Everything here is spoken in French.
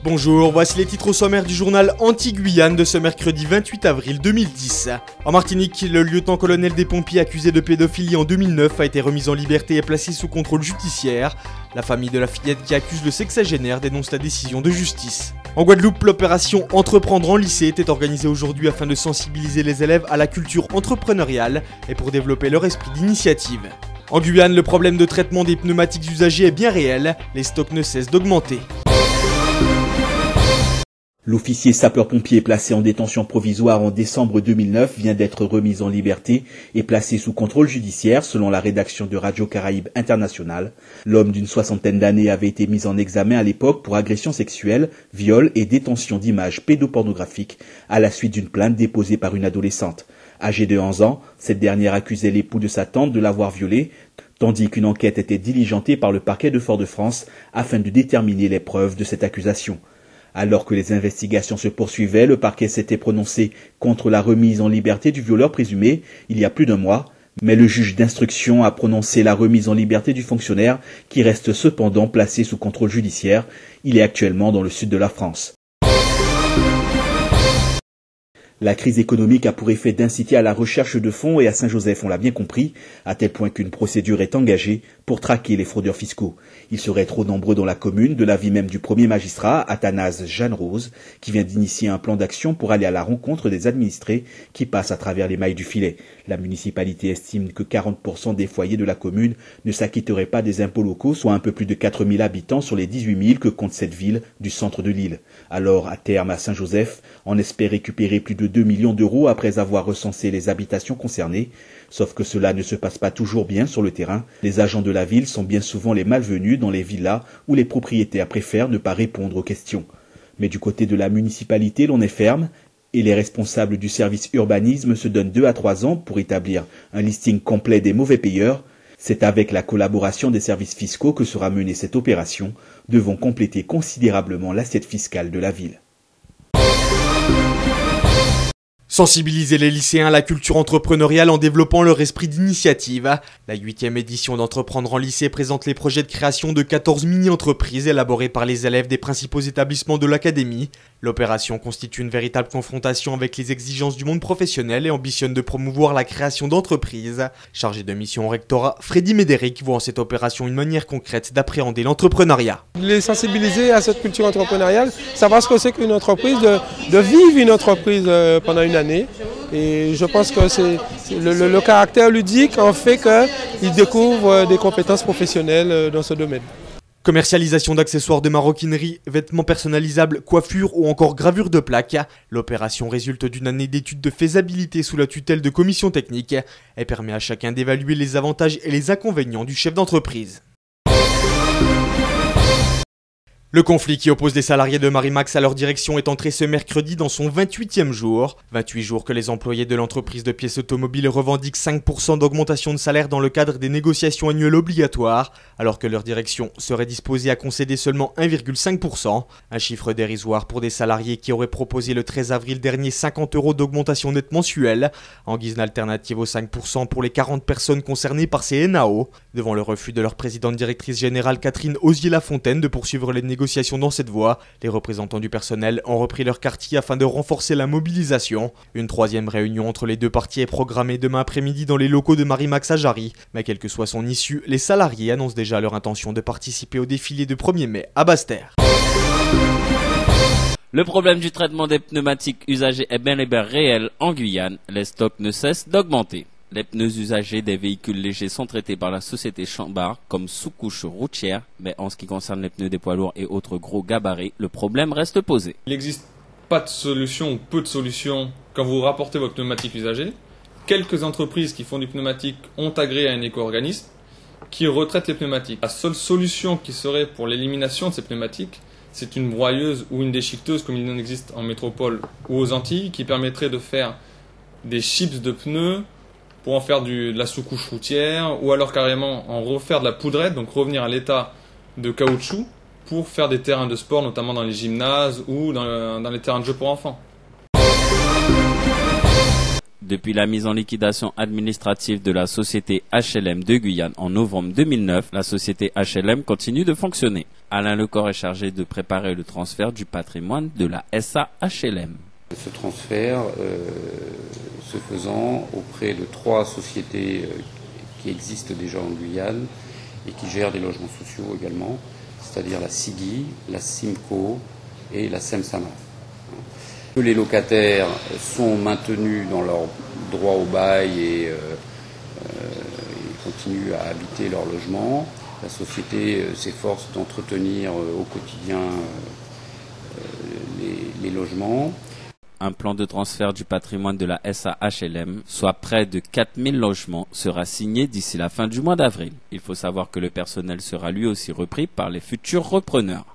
Bonjour, voici les titres au sommaire du journal Anti-Guyane de ce mercredi 28 avril 2010. En Martinique, le lieutenant-colonel des pompiers accusé de pédophilie en 2009 a été remis en liberté et placé sous contrôle judiciaire. La famille de la fillette qui accuse le sexagénaire dénonce la décision de justice. En Guadeloupe, l'opération Entreprendre en lycée était organisée aujourd'hui afin de sensibiliser les élèves à la culture entrepreneuriale et pour développer leur esprit d'initiative. En Guyane, le problème de traitement des pneumatiques usagés est bien réel, les stocks ne cessent d'augmenter. L'officier sapeur-pompier placé en détention provisoire en décembre 2009 vient d'être remis en liberté et placé sous contrôle judiciaire selon la rédaction de Radio Caraïbes International. L'homme d'une soixantaine d'années avait été mis en examen à l'époque pour agression sexuelle, viol et détention d'images pédopornographiques à la suite d'une plainte déposée par une adolescente. Âgée de 11 ans, cette dernière accusait l'époux de sa tante de l'avoir violée, tandis qu'une enquête était diligentée par le parquet de Fort-de-France afin de déterminer les preuves de cette accusation. Alors que les investigations se poursuivaient, le parquet s'était prononcé contre la remise en liberté du violeur présumé il y a plus d'un mois, mais le juge d'instruction a prononcé la remise en liberté du fonctionnaire qui reste cependant placé sous contrôle judiciaire. Il est actuellement dans le sud de la France. La crise économique a pour effet d'inciter à la recherche de fonds et à Saint-Joseph, on l'a bien compris, à tel point qu'une procédure est engagée pour traquer les fraudeurs fiscaux. Ils seraient trop nombreux dans la commune, de l'avis même du premier magistrat, Athanase Jeanne-Rose, qui vient d'initier un plan d'action pour aller à la rencontre des administrés qui passent à travers les mailles du filet. La municipalité estime que 40% des foyers de la commune ne s'acquitteraient pas des impôts locaux, soit un peu plus de 4000 habitants sur les 18 000 que compte cette ville du centre de l'île. Alors, à terme, à Saint-Joseph, on espère récupérer plus de 2 millions d'euros après avoir recensé les habitations concernées. Sauf que cela ne se passe pas toujours bien sur le terrain. Les agents de la ville sont bien souvent les malvenus dans les villas où les propriétaires préfèrent ne pas répondre aux questions. Mais du côté de la municipalité, l'on est ferme et les responsables du service urbanisme se donnent 2 à 3 ans pour établir un listing complet des mauvais payeurs. C'est avec la collaboration des services fiscaux que sera menée cette opération, devant compléter considérablement l'assiette fiscale de la ville. Sensibiliser les lycéens à la culture entrepreneuriale en développant leur esprit d'initiative. La 8e édition d'Entreprendre en lycée présente les projets de création de 14 mini-entreprises élaborées par les élèves des principaux établissements de l'académie. L'opération constitue une véritable confrontation avec les exigences du monde professionnel et ambitionne de promouvoir la création d'entreprises. Chargé de mission au rectorat, Freddy Médéric voit en cette opération une manière concrète d'appréhender l'entrepreneuriat. Les sensibiliser à cette culture entrepreneuriale, savoir ce que c'est qu'une entreprise, de vivre une entreprise pendant une année. Et je pense que c'est le caractère ludique en fait qu'ils découvrent des compétences professionnelles dans ce domaine. Commercialisation d'accessoires de maroquinerie, vêtements personnalisables, coiffures ou encore gravures de plaques. L'opération résulte d'une année d'études de faisabilité sous la tutelle de commissions techniques et permet à chacun d'évaluer les avantages et les inconvénients du chef d'entreprise. Le conflit qui oppose les salariés de Marimax à leur direction est entré ce mercredi dans son 28e jour. 28 jours que les employés de l'entreprise de pièces automobiles revendiquent 5% d'augmentation de salaire dans le cadre des négociations annuelles obligatoires, alors que leur direction serait disposée à concéder seulement 1,5%. Un chiffre dérisoire pour des salariés qui auraient proposé le 13 avril dernier 50 € d'augmentation nette mensuelle, en guise d'alternative aux 5% pour les 40 personnes concernées par ces NAO. Devant le refus de leur présidente directrice générale Catherine Osier-Lafontaine de poursuivre les négociations dans cette voie, les représentants du personnel ont repris leur quartier afin de renforcer la mobilisation. Une 3e réunion entre les deux parties est programmée demain après-midi dans les locaux de Marimax à Jarry. Mais quelle que soit son issue, les salariés annoncent déjà leur intention de participer au défilé de 1er mai à Basse-Terre. Le problème du traitement des pneumatiques usagés est bel et bien réel en Guyane. Les stocks ne cessent d'augmenter. Les pneus usagés des véhicules légers sont traités par la société Chambard comme sous-couche routière, mais en ce qui concerne les pneus des poids lourds et autres gros gabarits, le problème reste posé. Il n'existe pas de solution ou peu de solutions quand vous rapportez vos pneumatiques usagés. Quelques entreprises qui font du pneumatique ont agréé à un éco-organisme qui retraite les pneumatiques. La seule solution qui serait pour l'élimination de ces pneumatiques, c'est une broyeuse ou une déchiqueteuse comme il en existe en métropole ou aux Antilles, qui permettrait de faire des chips de pneus pour en faire de la sous-couche routière, ou alors carrément en refaire de la poudrette, donc revenir à l'état de caoutchouc, pour faire des terrains de sport, notamment dans les gymnases ou dans les terrains de jeu pour enfants. Depuis la mise en liquidation administrative de la société HLM de Guyane en novembre 2009, la société HLM continue de fonctionner. Alain Lecor est chargé de préparer le transfert du patrimoine de la SA HLM. Ce transfert se faisant auprès de 3 sociétés qui existent déjà en Guyane et qui gèrent des logements sociaux également, c'est-à-dire la SIGI, la SIMCO et la SEMSAMA. Les locataires sont maintenus dans leur droit au bail et continuent à habiter leur logement. La société s'efforce d'entretenir au quotidien les logements. Un plan de transfert du patrimoine de la SA HLM, soit près de 4000 logements, sera signé d'ici la fin du mois d'avril. Il faut savoir que le personnel sera lui aussi repris par les futurs repreneurs.